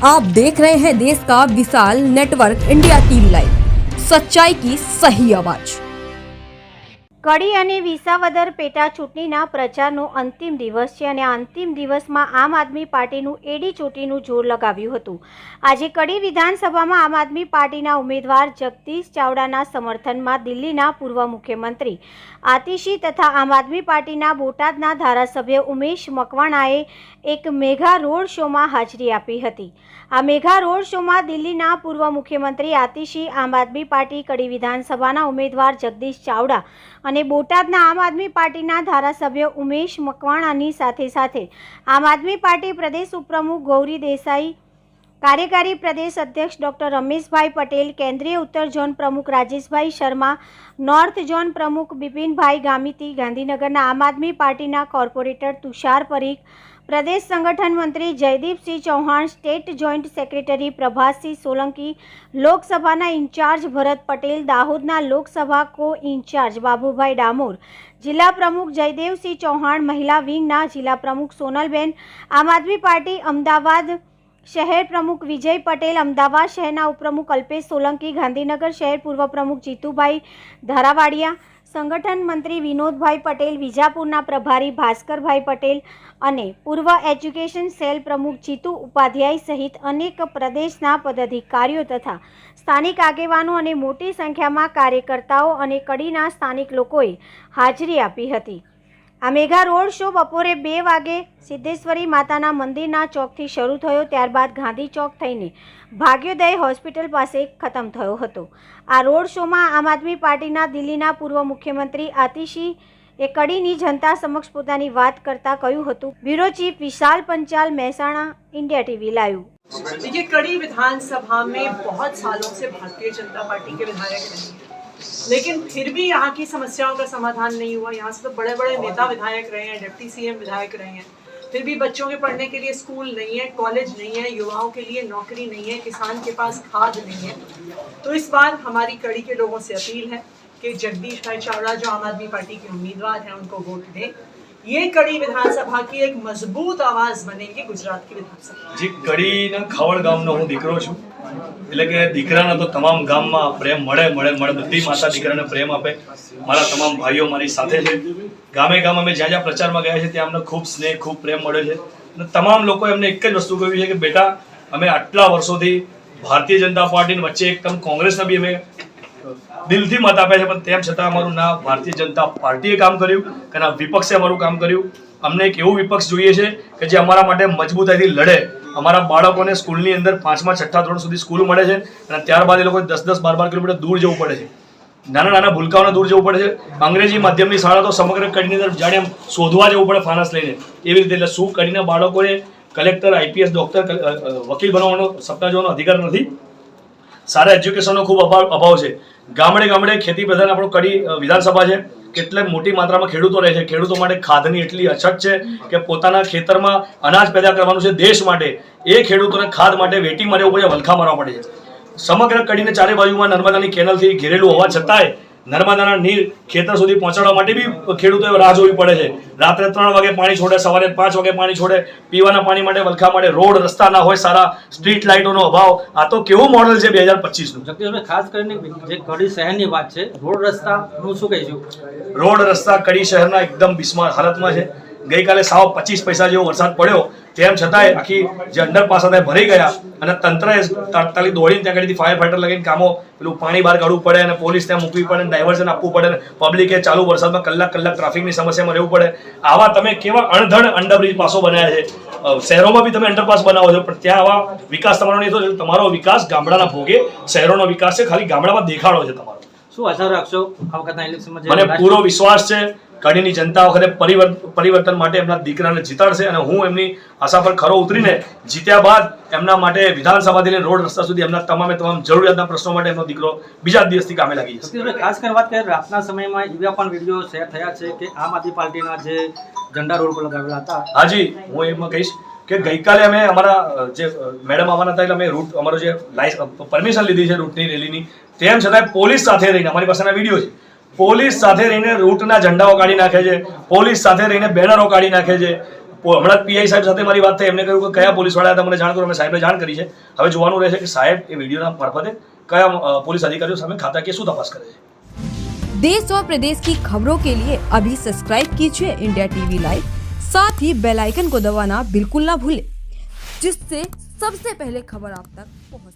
आप देख रहे हैं देश का विशाल नेटवर्क इंडिया टीवी लाइव, सच्चाई की सही आवाज। કડી અને વિસાવદર પેટા ચૂંટણીના પ્રચારનો અંતિમ દિવસ છે અને અંતિમ દિવસમાં આમ આદમી પાર્ટીનું એડી ચોટીનું જોર લગાવ્યું હતું। આજે કડી વિધાનસભામાં આમ આદમી પાર્ટીના ઉમેદવાર જગદીશ ચાવડાના સમર્થનમાં દિલ્હીના પૂર્વ મુખ્યમંત્રી આતિશી તથા આમ આદમી પાર્ટીના બોટાદના ધારાસભ્ય ઉમેશ મકવાણાએ એક મેગા રોડ શોમાં હાજરી આપી હતી। આ મેગા રોડ શોમાં દિલ્હીના પૂર્વ મુખ્યમંત્રી આતિશી, આમ આદમી પાર્ટી કડી વિધાનસભાના ઉમેદવાર જગદીશ ચાવડા અને બોટાદના આમ આદમી પાર્ટીના ધારાસભ્ય ઉમેશ મકવાણાની સાથે સાથે આમ આદમી પાર્ટી પ્રદેશ ઉપપ્રમુખ ગૌરી દેસાઈ, કાર્યકારી પ્રદેશ અધ્યક્ષ ડૉક્ટર રમેશભાઈ પટેલ, કેન્દ્રીય ઉત્તર ઝોન પ્રમુખ રાજેશભાઈ શર્મા, નોર્થ ઝોન પ્રમુખ બિપિનભાઈ ગામિતી, ગાંધીનગરના આમ આદમી પાર્ટીના કોર્પોરેટર તુષાર પરીખ, પ્રદેશ સંગઠન મંત્રી Jaydeepsinh Chauhan, state joint secretary Prabhatsinh Solanki, લોકસભાના ઇન્ચાર્જ ભરત પટેલ, દાહોદના લોકસભા કો ઇન્ચાર્જ બાબુભાઈ ડામોર, જિલ્લા પ્રમુખ જયદેવસિંહ ચૌહાણ, મહિલા વિંગના જિલ્લા પ્રમુખ સોનલબેન, આમ આદમી પાર્ટી અમદાવાદ શહેર પ્રમુખ વિજય પટેલ, અમદાવાદ શહેરના ઉપપ્રમુખ અલ્પેશ સોલંકી, ગાંધીનગર શહેર પૂર્વ પ્રમુખ જીતુભાઈ ધારાવાડિયા, સંગઠન મંત્રી વિનોદભાઈ પટેલ, વિજાપુરના પ્રભારી ભાસ્કરભાઈ પટેલ અને પૂર્વ એજ્યુકેશન સેલ પ્રમુખ જીતુ ઉપાધ્યાય સહિત અનેક પ્રદેશના પદાધિકારીઓ તથા સ્થાનિક આગેવાનો અને મોટી સંખ્યામાં કાર્યકર્તાઓ અને કડીના સ્થાનિક લોકોએ હાજરી આપી હતી। આ મેગા રોડ શો બપોરે 2 વાગે સિદ્ધેશ્વરી માતાના મંદિરના ચોકથી શરૂ થયો, ત્યારબાદ ગાંધી ચોક થઈને ભાગ્યોદય હોસ્પિટલ પાસે ખતમ થયો હતો। આ રોડ શોમાં આમ આદમી પાર્ટીના દિલ્હીના પૂર્વ મુખ્યમંત્રી આતિશી એ કડીની जनता समक्ष પોતાની વાત કરતા કહ્યું હતું। Bureau chief Vishal Panchal, Mehsana, India TV live. देखिए, कड़ी विधानसभा में बहुत सालों से भारतीय जनता पार्टी के विधायक रहे हैं, लेकिन फिर भी यहाँ की समस्याओं का समाधान नहीं हुआ। यहाँ से तो बड़े बड़े नेता विधायक रहे हैं, डिप्टी सीएम विधायक रहे हैं, फिर भी बच्चों के पढ़ने के लिए स्कूल नहीं है, कॉलेज नहीं है, युवाओं के लिए नौकरी नहीं है, किसान के पास खाद नहीं है। तो इस बार हमारी कड़ी के लोगों से अपील है कि जगदीश भाई चावड़ा जो आम आदमी पार्टी के उम्मीदवार हैं उनको वोट दें। ये कड़ी विधानसभा की एक मजबूत आवाज बनेगी गुजरात की विधानसभा। जी, कड़ी खवड़ गामनो हूँ दीकरो छूँ, એટલે કે દીકરાને તો તમામ ગામમાં પ્રેમ મળે બધી માતા દીકરાને પ્રેમ આપે। મારા તમામ ભાઈઓ મારી સાથે છે, ગામે ગામ અમે જ્યાં જ્યાં પ્રચારમાં ગયા છે ત્યાં અમને ખૂબ સ્નેહ, ખૂબ પ્રેમ મળે છે અને તમામ લોકોએ અમને એક જ વસ્તુ કહ્યું છે કે બેટા, અમે આટલા વર્ષોથી ભારતીય જનતા પાર્ટીની વચ્ચે એકદમ કોંગ્રેસને બી અમે દિલથી મત આપ્યા છે, પણ તેમ છતાં અમારું ના ભારતીય જનતા પાર્ટીએ કામ કર્યું કે ના વિપક્ષે અમારું કામ કર્યું। અમને એક એવું વિપક્ષ જોઈએ છે કે જે અમારા માટે મજબૂતાઈથી લડે। અમારા બાળકોને સ્કૂલની અંદર 5મા 6ઠા ધોરણ સુધી સ્કૂલ મળે છે અને ત્યારબાદ એ લોકો 10-10, 12-12 કિલોમીટર દૂર જવું પડે છે, નાના ભૂલકાઓને દૂર જવું પડે છે। અંગ્રેજી માધ્યમની શાળા તો સમગ્ર કડીની અંદર જાણે એમ શોધવા જવું પડે ફાનસ લઈને, એવી રીતે। એટલે શું કડીના બાળકોને કલેક્ટર, આઈપીએસ, ડોક્ટર, વકીલ બનવાનો સપના જોવાનો અધિકાર નથી? સારા એજ્યુકેશનનો ખૂબ અભાવ છે। ગામડે ગામડે ખેતી પ્રધાન આપણું કડી વિધાનસભા છે, કેટલે મોટી માત્રામાં ખેડૂતો રહે છે। ખેડૂતો માટે ખાધની એટલી અછત છે કે પોતાના ખેતરમાં અનાજ પેદા કરવાનું છે દેશ માટે, એ ખેડૂતોને ખાધ માટે વેટિંગમાં રહેવું પડે, વલખા મારવા પડે છે। સમગ્ર કડીને ચારે બાજુમાં નર્મદાની કેનલથી ઘેરેલું હોવા છતાંય નર્મદાના નીર ખેતર સુધી પહોંચાડવા માટે બી ખેડૂતોએ રાહ જોવી પડે છે। રાત્રે 3 વાગે પાણી છોડે, સવારે 5 વાગે પાણી છોડે, પીવાના પાણી માટે, વલખા માટે રોડ રસ્તા ના હોય સારા, સ્ટ્રીટ લાઇટોનો અભાવ। આ તો કેવું મોડલ છે 2025નું? જગદીશભાઈ, ખાસ કરીને જે કડી શહેરની વાત છે, રોડ રસ્તાનું શું કહીશું? રોડ રસ્તા કડી શહેરના એકદમ બિસ્માર હાલતમાં છે। ગઈકાલે 25 પૈસા જેવો વરસાદ પડ્યો, તેમ છતાંય આખી જે અંડરપાસ હતા ભરાઈ ગયા અને તંત્રએ તાત્કાલિક દોડીને ત્યાં આગળથી ફાયર ફાઈટર લગીને કામો પેલું પાણી બહાર કાઢવું પડે અને પોલીસ ત્યાં મૂકવી પડે, ડાયવર્ઝન આપવું પડે, પબ્લિકે ચાલુ વરસાદમાં કલાક ટ્રાફિકની સમસ્યામાં રહેવું પડે। આવા તમે કેવા અણધણ અંડરબ્રિજ પાસો બનાવ્યા છે। શહેરોમાં બી તમે અંડરપાસ બનાવો છો, પણ ત્યાં આવા વિકાસ તમારો નહીં થતો। તમારો વિકાસ ગામડાના ભોગે, શહેરોનો વિકાસ છે, ખાલી ગામડામાં દેખાડો છે તમારો। શું આશા રાખશો આ વખતના ઇલેક્શનમાં? મને પૂરો વિશ્વાસ છે કડીની જનતા વખતે પરિવર્તન માટે એમના દીકરાને જીતાડશે અને હું એમની આશા પર ખરો ઉતરીને જીત્યા બાદ એમના માટે વિધાનસભાથી લઈને રોડ રસ્તા સુધી એમના તમામ જરૂરિયાતના પ્રશ્નો માટે એમનો દીકરો બીજા દિવસથી કામે લાગી જશે। ખાસ કરી વાત કરીએ, રાતના સમયમાં એવા પણ વિડીયો શેર થયા છે કે આમ આદમી પાર્ટીના જે ઝંડા રોડ પર લગાવેલા હતા। હાજી, હું એમાં કહીશ કે ગઈકાલે અમે અમારા જે મેડમ આવવાના હતા એટલે અમે રૂટ અમારો જે પરમિશન લીધી છે રૂટની રેલીની, તેમ છતાં પોલીસ સાથે રહીને, અમારી પાસેના વિડીયો છે, પોલીસ સાથે રહીને રૂટના ઝંડાઓ કાઢી નાખે છે, પોલીસ સાથે રહીને બેનરો કાઢી નાખે છે, હમણાં જ પીઆઈ સાહેબ સાથે મારી વાત થઈ, એમને કહ્યું કે કયા પોલીસવાળા હતા મને જાણ કરો, અમે સાહેબને જાણ કરી છે. હવે જોવાનું રહેશે કે સાહેબ એ વિડીયોના મારફતે કયા पुलिस अधिकारियों सामने खाताकीय શું તપાસ કરે છે. देश और प्रदेश की खबरों के लिए अभी सब्सक्राइब कीजिए इंडिया टीवी लाइव, साथ ही बेल आइकन को दबाना बिल्कुल ना भूलें, जिससे सबसे पहले खबर आप तक पहुंच